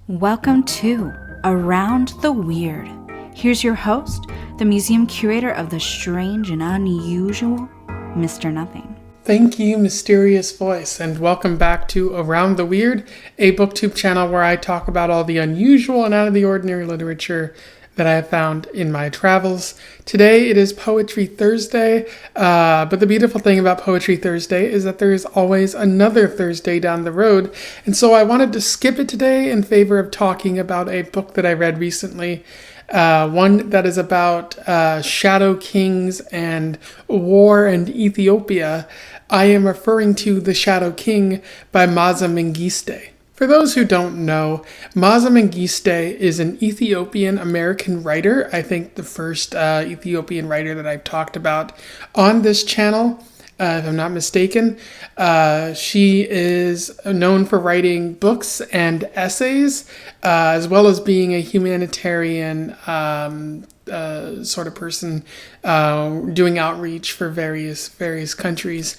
Welcome to Around the Weird. Here's your host, the museum curator of the strange and unusual, Mr. Nothing. Thank you, mysterious voice, and welcome back to Around the Weird, a booktube channel where I talk about all the unusual and out of the ordinary literature that I have found in my travels. Today it is Poetry Thursday, but the beautiful thing about Poetry Thursday is that there is always another Thursday down the road, and so I wanted to skip it today in favor of talking about a book that I read recently. One that is about shadow kings and war in Ethiopia. I am referring to The Shadow King by Maaza Mengiste. For those who don't know, Maaza Mengiste is an Ethiopian-American writer. I think the first Ethiopian writer that I've talked about on this channel, if I'm not mistaken. She is known for writing books and essays, as well as being a humanitarian sort of person doing outreach for various countries.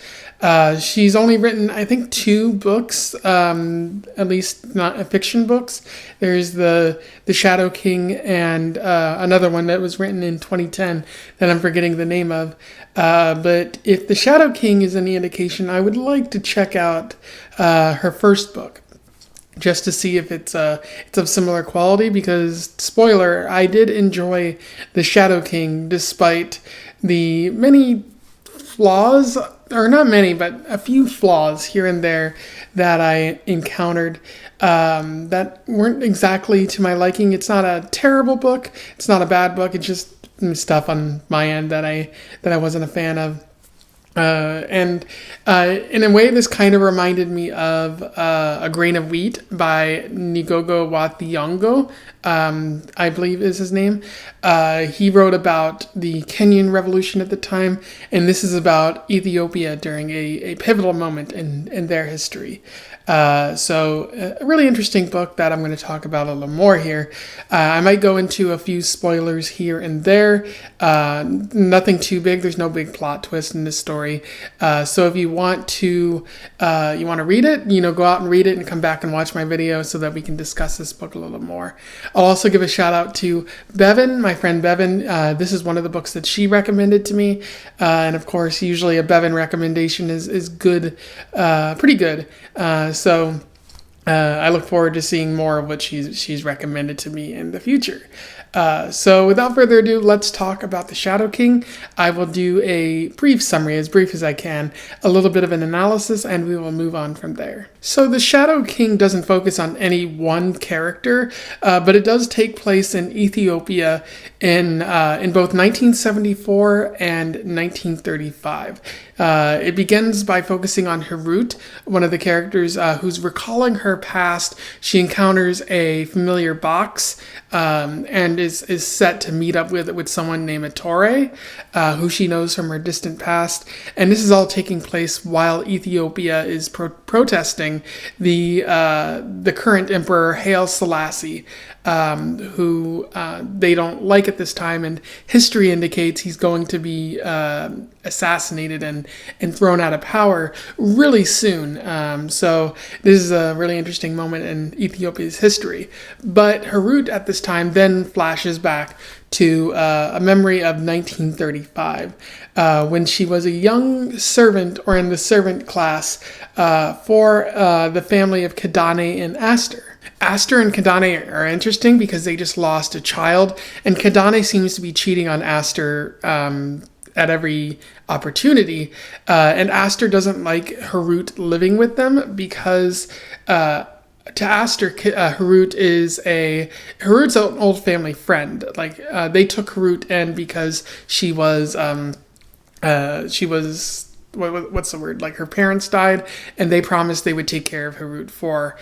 She's only written, I think, 2 books, at least not fiction books. There's the Shadow King and another one that was written in 2010 that I'm forgetting the name of. But if The Shadow King is any indication, I would like to check out her first book, just to see if it's of similar quality, because, spoiler, I did enjoy The Shadow King despite the many flaws, or not many, but a few flaws here and there that I encountered that weren't exactly to my liking. It's not a terrible book, it's not a bad book, it's just stuff on my end that I wasn't a fan of. And in a way, this kind of reminded me of A Grain of Wheat by Ngogo Wa-Thiong'o, I believe is his name. He wrote about the Kenyan Revolution at the time, and this is about Ethiopia during a pivotal moment in their history. So a really interesting book that I'm going to talk about a little more here. I might go into a few spoilers here and there. Nothing too big. There's no big plot twist in this story. So if you want to read it, go out and read it and come back and watch my video so that we can discuss this book a little more. I'll also give a shout out to Bevan, my friend Bevan. This is one of the books that she recommended to me. And of course, usually a Bevan recommendation is good, pretty good. So I look forward to seeing more of what she's recommended to me in the future. So without further ado, let's talk about The Shadow King. I will do a brief summary, as brief as I can, a little bit of an analysis, and we will move on from there. So The Shadow King doesn't focus on any one character, but it does take place in Ethiopia in both 1974 and 1935. It begins by focusing on Hirut, one of the characters who's recalling her past. She encounters a familiar box and is set to meet up with someone named Ettore, who she knows from her distant past. And this is all taking place while Ethiopia is protesting the current emperor Haile Selassie, who they don't like at this time, and history indicates he's going to be assassinated and thrown out of power really soon. So this is a really interesting moment in Ethiopia's history. But Hirut at this time then flashes back to a memory of 1935, when she was a young servant, or in the servant class, for the family of Kadane and Aster. Aster and Kadane are interesting because they just lost a child, and Kadane seems to be cheating on Aster at every opportunity, and Aster doesn't like Hirut living with them because to Aster, Hirut's an old family friend. Like they took Hirut in because she was what's the word? Like her parents died, and they promised they would take care of Hirut for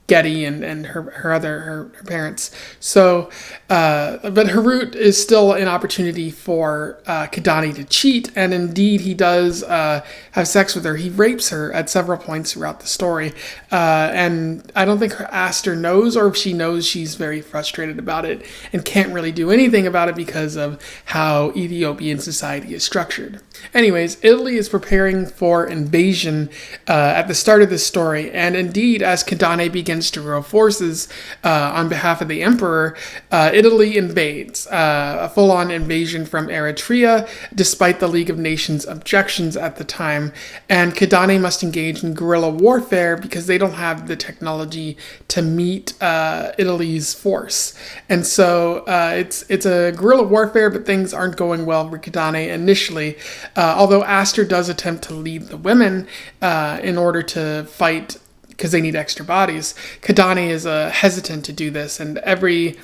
Gedi and her parents. So, but Hirut is still an opportunity for Kidani to cheat, and indeed he does have sex with her. He rapes her at several points throughout the story, and I don't think Aster knows, or if she knows, she's very frustrated about it and can't really do anything about it because of how Ethiopian society is structured. Anyways, Italy is preparing for invasion at the start of this story, and indeed, as Kidani begins to grow forces on behalf of the emperor, Italy invades, a full-on invasion from Eritrea, despite the League of Nations objections at the time, and Kidani must engage in guerrilla warfare because they don't have the technology to meet Italy's force. And so it's a guerrilla warfare, but things aren't going well for Kidani initially, although Aster does attempt to lead the women in order to fight because they need extra bodies. Kidani is hesitant to do this, and every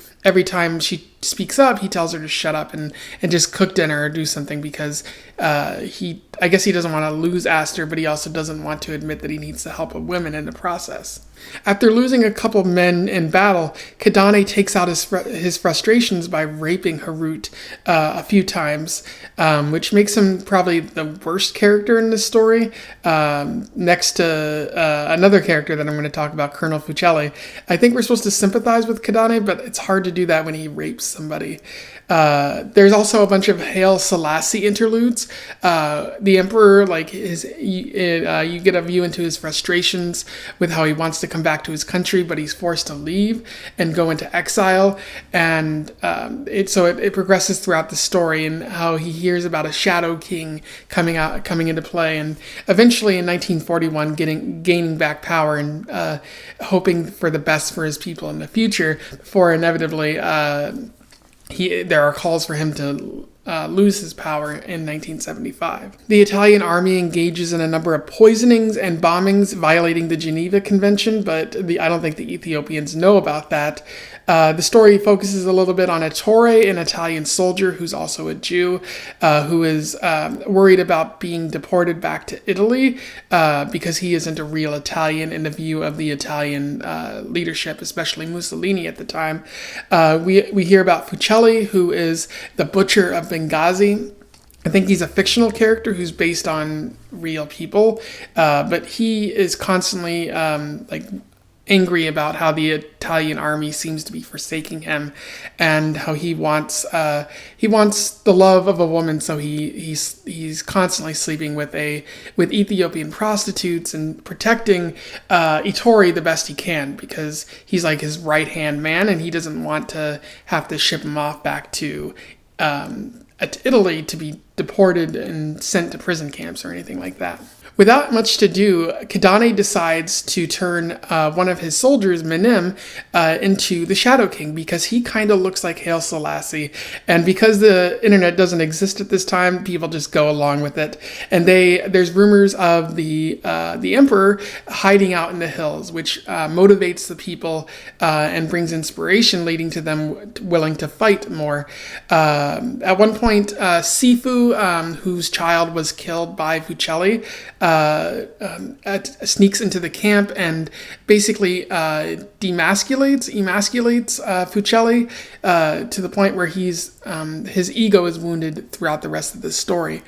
time she speaks up, he tells her to shut up and just cook dinner or do something because I guess he doesn't want to lose Aster, but he also doesn't want to admit that he needs the help of women in the process. After losing a couple men in battle, Kidani takes out his frustrations by raping Hirut a few times, which makes him probably the worst character in this story, next to another character that I'm going to talk about, Colonel Fucelli. I think we're supposed to sympathize with Kidani, but it's hard to do that when he rapes somebody. There's also a bunch of Haile Selassie interludes. The emperor, you get a view into his frustrations with how he wants to come back to his country, but he's forced to leave and go into exile. And it progresses throughout the story and how he hears about a shadow king coming into play, and eventually in 1941 gaining back power and hoping for the best for his people in the future, before inevitably there are calls for him to lose his power in 1975. The Italian army engages in a number of poisonings and bombings violating the Geneva Convention, but I don't think the Ethiopians know about that. The story focuses a little bit on Ettore, an Italian soldier who's also a Jew, who is worried about being deported back to Italy because he isn't a real Italian in the view of the Italian leadership, especially Mussolini at the time. We hear about Fucelli, who is the butcher of Benghazi. I think he's a fictional character who's based on real people, but he is constantly angry about how the Italian army seems to be forsaking him, and how he wants the love of a woman, so he's constantly sleeping with Ethiopian prostitutes and protecting Ettore the best he can, because he's like his right hand man, and he doesn't want to have to ship him off back to Italy to be deported and sent to prison camps or anything like that. Without much to do, Kidani decides to turn one of his soldiers, Menem, into the Shadow King, because he kind of looks like Haile Selassie. And because the internet doesn't exist at this time, people just go along with it. And there's rumors of the emperor hiding out in the hills, which motivates the people and brings inspiration, leading to them willing to fight more. At one point, Sifu, whose child was killed by Fucelli, sneaks into the camp and basically emasculates Fucelli to the point where his ego is wounded throughout the rest of the story.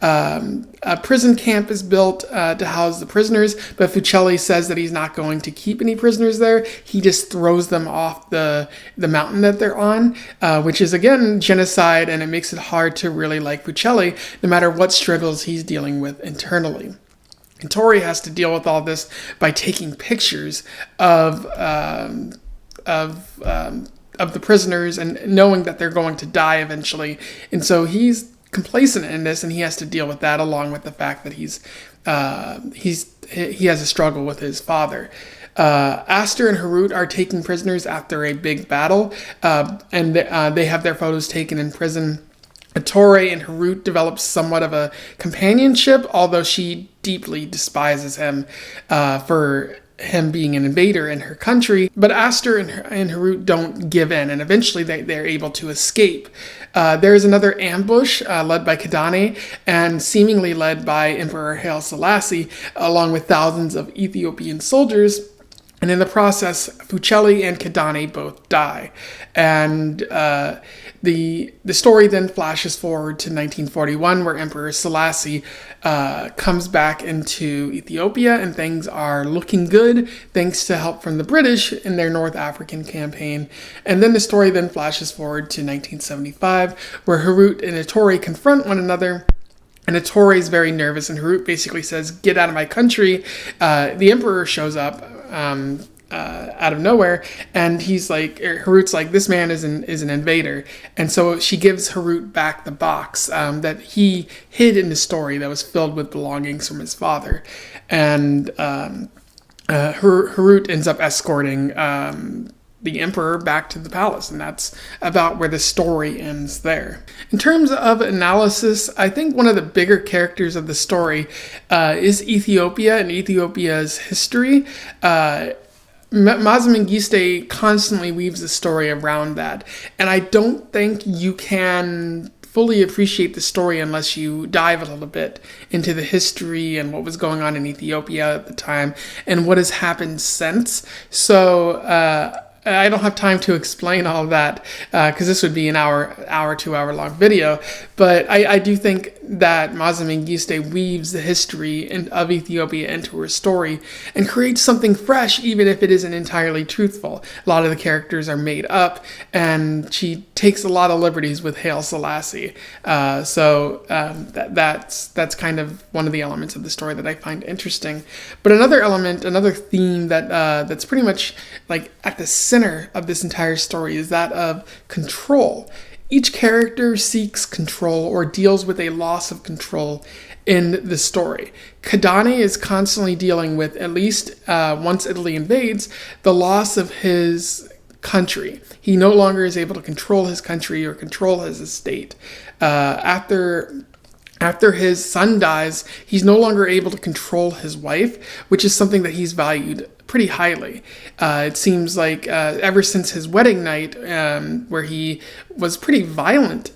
A prison camp is built to house the prisoners, but Fucelli says that he's not going to keep any prisoners there. He just throws them off the mountain that they're on, which is again genocide, and it makes it hard to really like Fucelli, no matter what struggles he's dealing with internally. And Tori has to deal with all this by taking pictures of the prisoners and knowing that they're going to die eventually. And so he's complacent in this, and he has to deal with that, along with the fact that he has a struggle with his father. Aster and Hirut are taken prisoners after a big battle, and they have their photos taken in prison. Ettore and Hirut develop somewhat of a companionship, although she deeply despises him for him being an invader in her country. But Aster and Hirut don't give in, and eventually they're able to escape. There is another ambush led by Kidani and seemingly led by Emperor Haile Selassie, along with thousands of Ethiopian soldiers. And in the process, Fucelli and Kidani both die. And the story then flashes forward to 1941, where Emperor Selassie comes back into Ethiopia, and things are looking good thanks to help from the British in their North African campaign. And then the story then flashes forward to 1975, where Hirut and Ettore confront one another. And Ettore is very nervous, and Hirut basically says, "Get out of my country." The emperor shows up out of nowhere, and Hirut's like, "This man is an invader." And so she gives Hirut back the box that he hid in the story that was filled with belongings from his father. And Hirut ends up escorting the emperor back to the palace, and that's about where the story ends there. In terms of analysis, I think one of the bigger characters of the story is Ethiopia and Ethiopia's history. Maaza Mengiste constantly weaves the story around that, and I don't think you can fully appreciate the story unless you dive a little bit into the history and what was going on in Ethiopia at the time and what has happened since. So I don't have time to explain all of that because this would be an 2 hour long video. But I do think that Maaza Mengiste weaves the history of Ethiopia into her story and creates something fresh, even if it isn't entirely truthful. A lot of the characters are made up, and she takes a lot of liberties with Haile Selassie. That's kind of one of the elements of the story that I find interesting. But another theme that's pretty much like at the center of this entire story is that of control. Each character seeks control or deals with a loss of control in the story. Kidani is constantly dealing with, at least once Italy invades, the loss of his country. He no longer is able to control his country or control his estate. After his son dies, he's no longer able to control his wife, which is something that he's valued pretty highly. It seems like ever since his wedding night, where he was pretty violent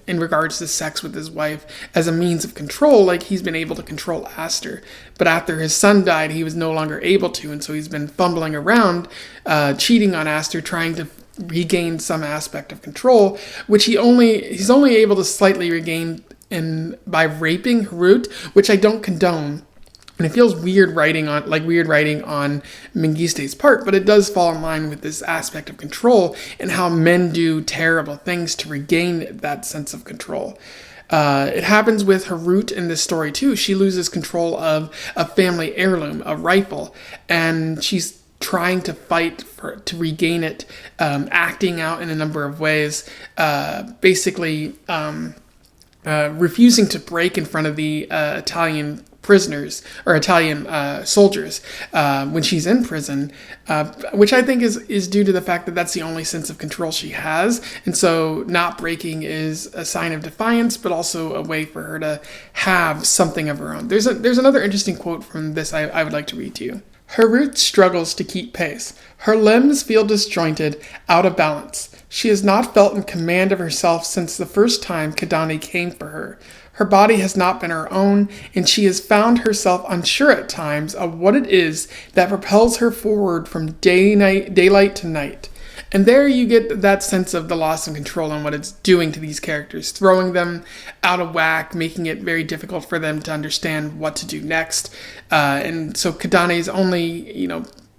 in regards to sex with his wife as a means of control, like he's been able to control Aster. But after his son died, he was no longer able to, and so he's been fumbling around, cheating on Aster, trying to regain some aspect of control, which he's only able to slightly regain by raping Hirut, which I don't condone. And it feels weird writing on Mengiste's part, but it does fall in line with this aspect of control and how men do terrible things to regain that sense of control. It happens with Hirut in this story too. She loses control of a family heirloom, a rifle, and she's trying to fight to regain it, acting out in a number of ways, basically refusing to break in front of the Italian prisoners or Italian soldiers when she's in prison, which I think is due to the fact that that's the only sense of control she has, and so not breaking is a sign of defiance, but also a way for her to have something of her own. There's another interesting quote from this I would like to read to you. Hirut struggles to keep pace. Her limbs feel disjointed, out of balance. She has not felt in command of herself since the first time Kidani came for her. Her body has not been her own, and she has found herself unsure at times of what it is that propels her forward from daylight to night. And there you get that sense of the loss of control and what it's doing to these characters, throwing them out of whack, making it very difficult for them to understand what to do next. And so Kidani's only,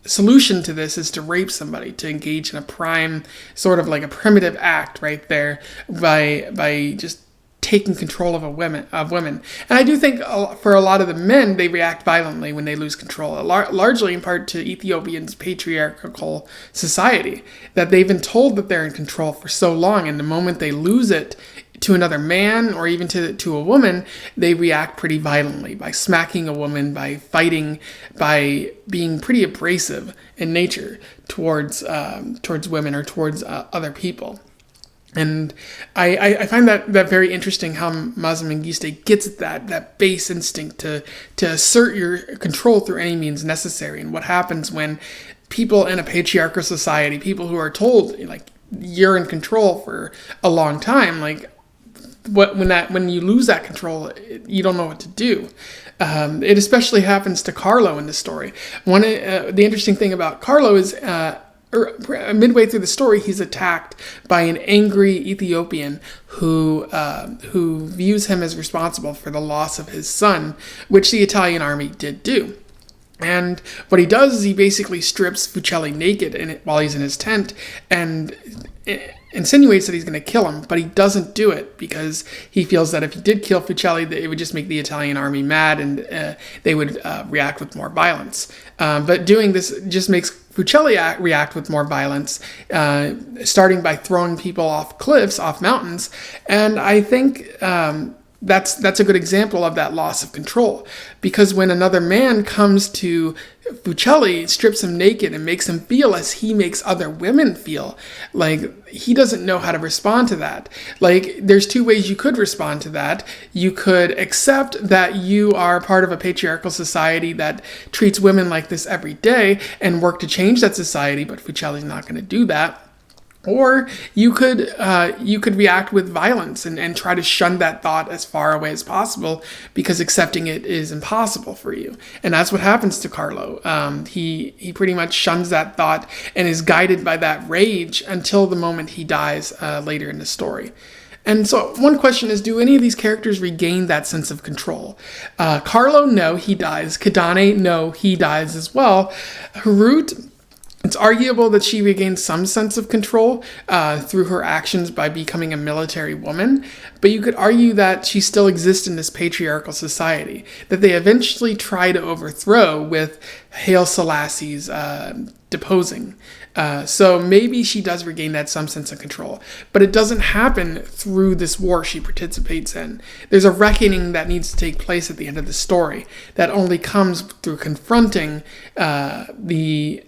solution to this is to rape somebody, to engage in a prime, sort of like a primitive act right there by just taking control of women. And I do think for a lot of the men, they react violently when they lose control, largely in part to Ethiopians' patriarchal society, that they've been told that they're in control for so long, and the moment they lose it to another man or even to a woman, they react pretty violently by smacking a woman, by fighting, by being pretty abrasive in nature towards women or towards other people. And I find that very interesting, how Maaza Mengiste gets that base instinct to assert your control through any means necessary. And what happens when people in a patriarchal society, people who are told, like, you're in control for a long time, like, when you lose that control, you don't know what to do. It especially happens to Carlo in the story. The interesting thing about Carlo is midway through the story, he's attacked by an angry Ethiopian who views him as responsible for the loss of his son, which the Italian army did do. And what he does is he basically strips Fucelli naked while he's in his tent and insinuates that he's going to kill him, but he doesn't do it because he feels that if he did kill Fucelli, it would just make the Italian army mad and they would react with more violence. But doing this just makes Fucelli react with more violence, starting by throwing people off cliffs, off mountains, and I think that's a good example of that loss of control, because when another man comes to Fucelli, strips him naked and makes him feel as he makes other women feel, like, he doesn't know how to respond to that. Like, there's two ways you could respond to that. You could accept that you are part of a patriarchal society that treats women like this every day and work to change that society, but Fucelli's not going to do that. Or you could react with violence and try to shun that thought as far away as possible, because accepting it is impossible for you. And that's what happens to Carlo. He pretty much shuns that thought and is guided by that rage until the moment he dies later in the story. And so one question is, do any of these characters regain that sense of control? Carlo, no, he dies. Kidane, no, he dies as well. Hirut, it's arguable that she regained some sense of control through her actions by becoming a military woman, but you could argue that she still exists in this patriarchal society that they eventually try to overthrow with Haile Selassie's deposing. So maybe she does regain that some sense of control, but it doesn't happen through this war she participates in. There's a reckoning that needs to take place at the end of the story that only comes through confronting the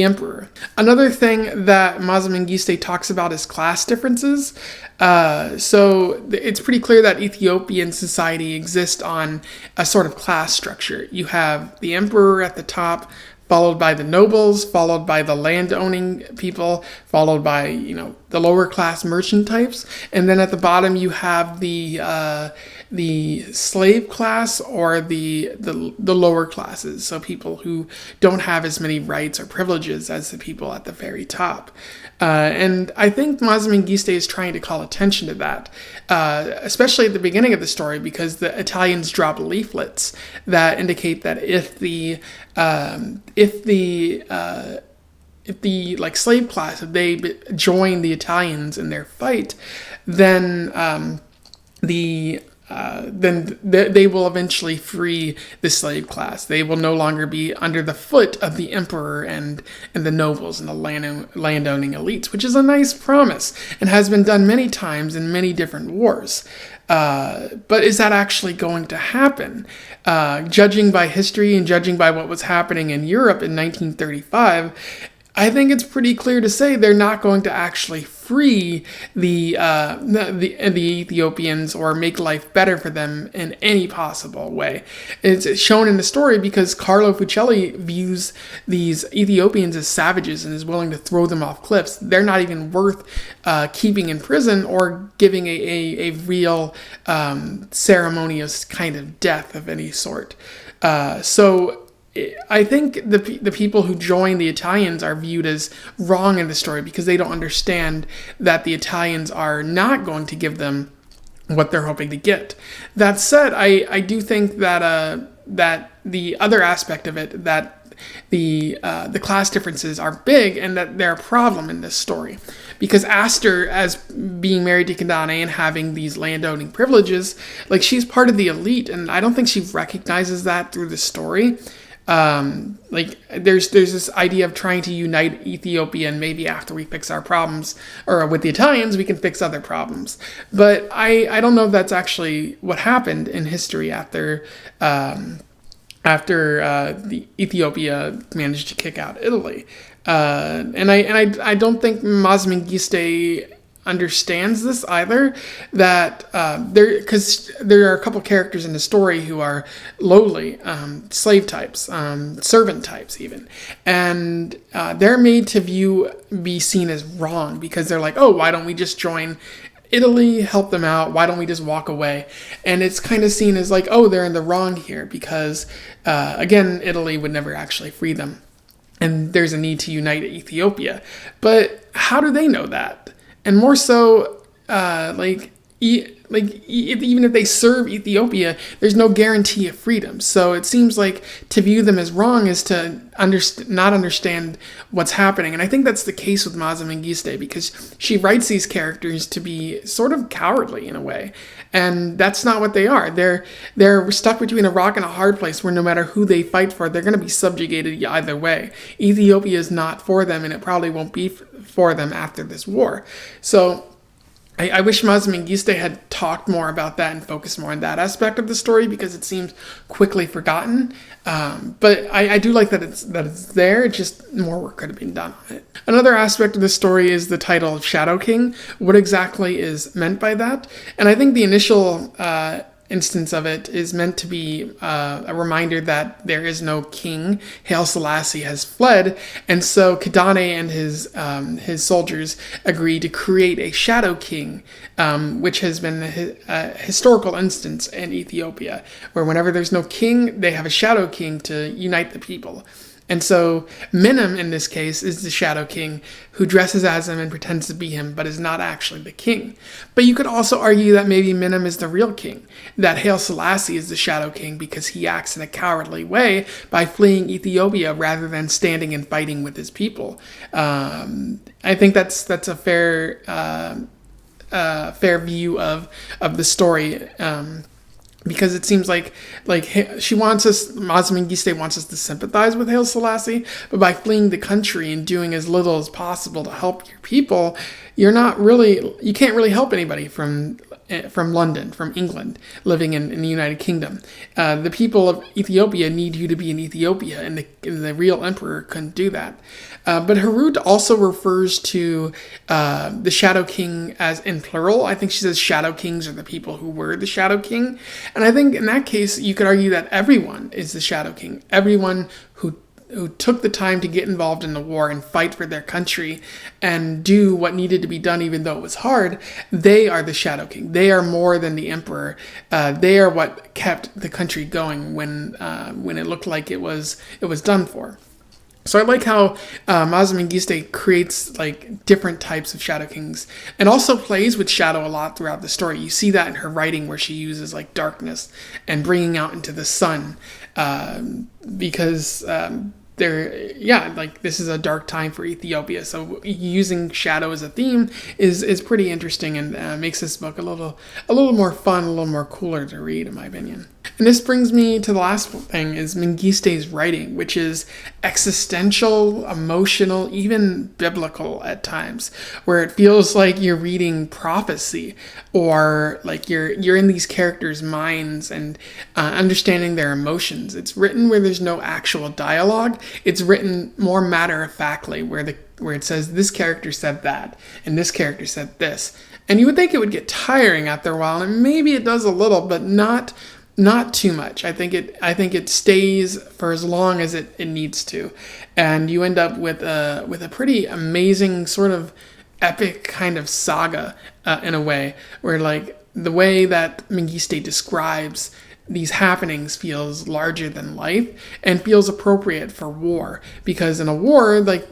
emperor. Another thing that Maaza Mengiste talks about is class differences. So it's pretty clear that Ethiopian society exists on a sort of class structure. You have the emperor at the top, followed by the nobles, followed by the land-owning people, followed by, the lower class merchant types, and then at the bottom you have the slave class or the lower classes, so people who don't have as many rights or privileges as the people at the very top. And I think Maaza Mengiste is trying to call attention to that, especially at the beginning of the story, because the Italians drop leaflets that indicate that if the slave class, if they join the Italians in their fight, then they will eventually free the slave class. They will no longer be under the foot of the emperor and the nobles and the landowning elites, which is a nice promise and has been done many times in many different wars. But is that actually going to happen? Judging by history and judging by what was happening in Europe in 1935, I think it's pretty clear to say they're not going to actually free the Ethiopians or make life better for them in any possible way. It's shown in the story because Carlo Fucelli views these Ethiopians as savages and is willing to throw them off cliffs. They're not even worth keeping in prison or giving a real ceremonious kind of death of any sort. So I think the people who join the Italians are viewed as wrong in the story because they don't understand that the Italians are not going to give them what they're hoping to get. That said, I do think that that the other aspect of it, that the class differences are big and that they're a problem in this story. Because Aster, as being married to Kidane and having these landowning privileges, like, she's part of the elite, and I don't think she recognizes that through the story. There's this idea of trying to unite Ethiopia, and maybe after we fix our problems, or with the Italians, we can fix other problems. But I don't know if that's actually what happened in history after the Ethiopia managed to kick out Italy. And I don't think Maaza Mengiste understands this either, that because there are a couple characters in the story who are lowly slave types, servant types even, and they're made to be seen as wrong because they're like, oh, why don't we just join Italy helped them out. Why don't we just walk away? And it's kind of seen as like, oh, they're in the wrong here because, again, Italy would never actually free them. And there's a need to unite Ethiopia. But how do they know that? And more so, even if they serve Ethiopia, there's no guarantee of freedom. So it seems like to view them as wrong is to not understand what's happening. And I think that's the case with Maaza Mengiste, because she writes these characters to be sort of cowardly in a way. And that's not what they are. They're stuck between a rock and a hard place where no matter who they fight for, they're going to be subjugated either way. Ethiopia is not for them, and it probably won't be for them after this war. So I wish Maaza Mengiste had talked more about that and focused more on that aspect of the story, because it seems quickly forgotten. But I do like that it's there. Just more work could have been done on it. Another aspect of the story is the title of Shadow King. What exactly is meant by that? And I think the initial instance of it is meant to be a reminder that there is no king. Haile Selassie has fled, and so Kidane and his soldiers agree to create a shadow king, which has been a historical instance in Ethiopia, where whenever there's no king, they have a shadow king to unite the people. And so Menem, in this case, is the Shadow King who dresses as him and pretends to be him, but is not actually the king. But you could also argue that maybe Menem is the real king, that Haile Selassie is the Shadow King because he acts in a cowardly way by fleeing Ethiopia rather than standing and fighting with his people. I think that's a fair view of the story. Because it seems like Maaza Mengiste wants us to sympathize with Haile Selassie, but by fleeing the country and doing as little as possible to help your people, you can't really help anybody from London, from England, living in the United Kingdom. The people of Ethiopia need you to be in Ethiopia, and the real emperor couldn't do that. But Hirut also refers to the Shadow King as in plural. I think she says Shadow Kings are the people who were the Shadow King. And I think in that case, you could argue that everyone is the Shadow King. Everyone who took the time to get involved in the war and fight for their country and do what needed to be done, even though it was hard, they are the Shadow King. They are more than the emperor. They are what kept the country going when it looked like it was done for. So I like how Maaza Mengiste creates like different types of Shadow Kings, and also plays with shadow a lot throughout the story. You see that in her writing, where she uses like darkness and bringing out into the sun, because this is a dark time for Ethiopia. So using shadow as a theme is pretty interesting, and makes this book a little more fun, a little more cooler to read, in my opinion. And this brings me to the last thing, is Mengiste's writing, which is existential, emotional, even biblical at times, where it feels like you're reading prophecy, or like you're in these characters' minds and understanding their emotions. It's written where there's no actual dialogue. It's written more matter-of-factly, where it says this character said that, and this character said this. And you would think it would get tiring after a while, and maybe it does a little, but not too much. I think it stays for as long as it needs to, and you end up with a pretty amazing sort of epic kind of saga in a way, where like the way that Mengiste describes these happenings feels larger than life and feels appropriate for war, because in a war, like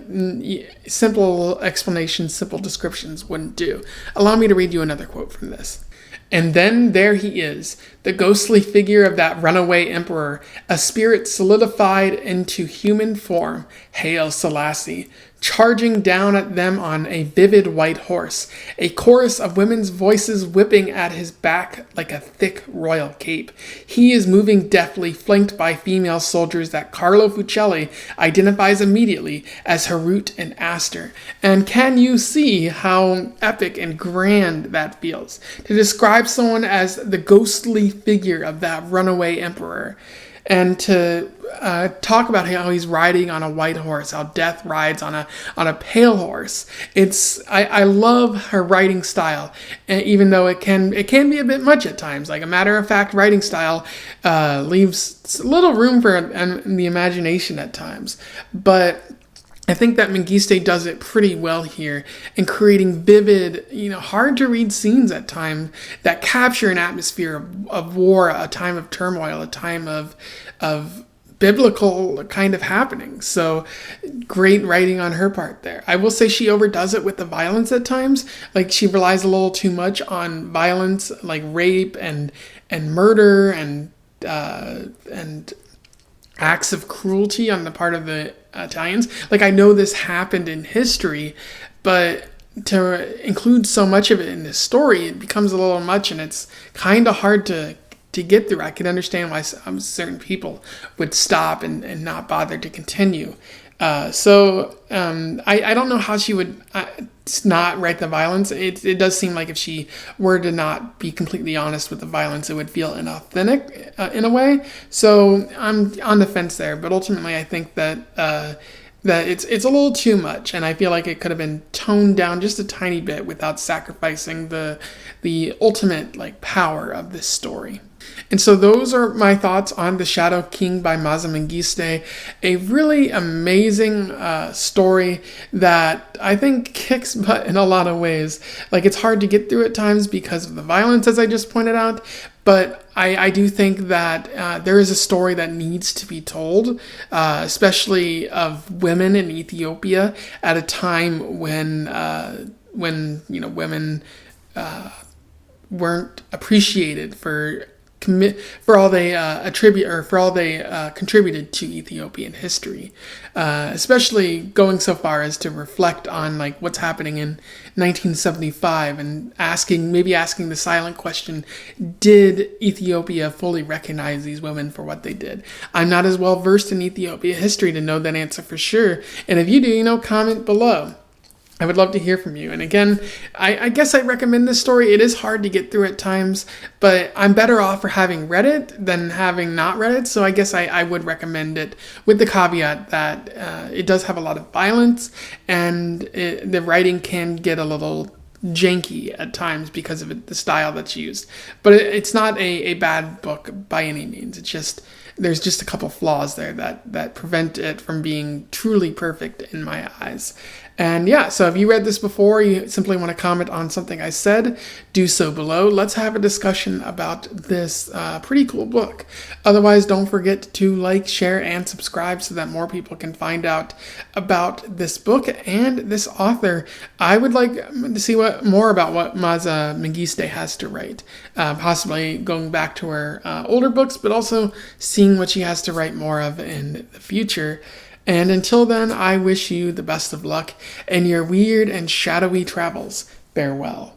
simple explanations, simple descriptions wouldn't do. Allow me to read you another quote from this. "And then there he is, the ghostly figure of that runaway emperor, a spirit solidified into human form, Haile Selassie, charging down at them on a vivid white horse, a chorus of women's voices whipping at his back like a thick royal cape. He is moving deftly, flanked by female soldiers that Carlo Fucelli identifies immediately as Hirut and Aster." And can you see how epic and grand that feels? To describe someone as the ghostly figure of that runaway emperor, and to talk about how he's riding on a white horse, how death rides on a pale horse. I love her writing style, even though it can be a bit much at times. Like a matter-of-fact writing style leaves little room for the imagination at times. But I think that Mengiste does it pretty well here in creating vivid, hard to read scenes at times that capture an atmosphere of war, a time of turmoil, a time of biblical kind of happening. So great writing on her part there. I will say she overdoes it with the violence at times. Like she relies a little too much on violence, like rape and murder and acts of cruelty on the part of the Italians. Like I know this happened in history, but to include so much of it in this story, it becomes a little much, and it's kind of hard to get through. I can understand why certain people would stop and not bother to continue. I don't know how she would not write the violence. It does seem like if she were to not be completely honest with the violence, it would feel inauthentic in a way. So I'm on the fence there. But ultimately, I think that it's a little too much, and I feel like it could have been toned down just a tiny bit without sacrificing the ultimate power of this story. And so those are my thoughts on The Shadow King by Maaza Mengiste, a really amazing story that I think kicks butt in a lot of ways. Like it's hard to get through at times because of the violence, as I just pointed out, but I do think that there is a story that needs to be told, especially of women in Ethiopia at a time when women weren't appreciated for all they contributed to Ethiopian history, especially going so far as to reflect on what's happening in 1975 and asking the silent question: did Ethiopia fully recognize these women for what they did? I'm not as well versed in Ethiopia history to know that answer for sure, and if you do, comment below. I would love to hear from you. And again, I guess I recommend this story. It is hard to get through at times, but I'm better off for having read it than having not read it. So I guess I would recommend it with the caveat that it does have a lot of violence, and the writing can get a little janky at times because of the style that's used. But it's not a bad book by any means. It's just there's just a couple flaws there that prevent it from being truly perfect in my eyes. And yeah, so if you read this before, you simply want to comment on something I said, do so below. Let's have a discussion about this pretty cool book. Otherwise, don't forget to like, share, and subscribe so that more people can find out about this book and this author. I would like to see more about what Maaza Mengiste has to write, possibly going back to her older books, but also seeing what she has to write more of in the future. And until then, I wish you the best of luck in your weird and shadowy travels. Farewell.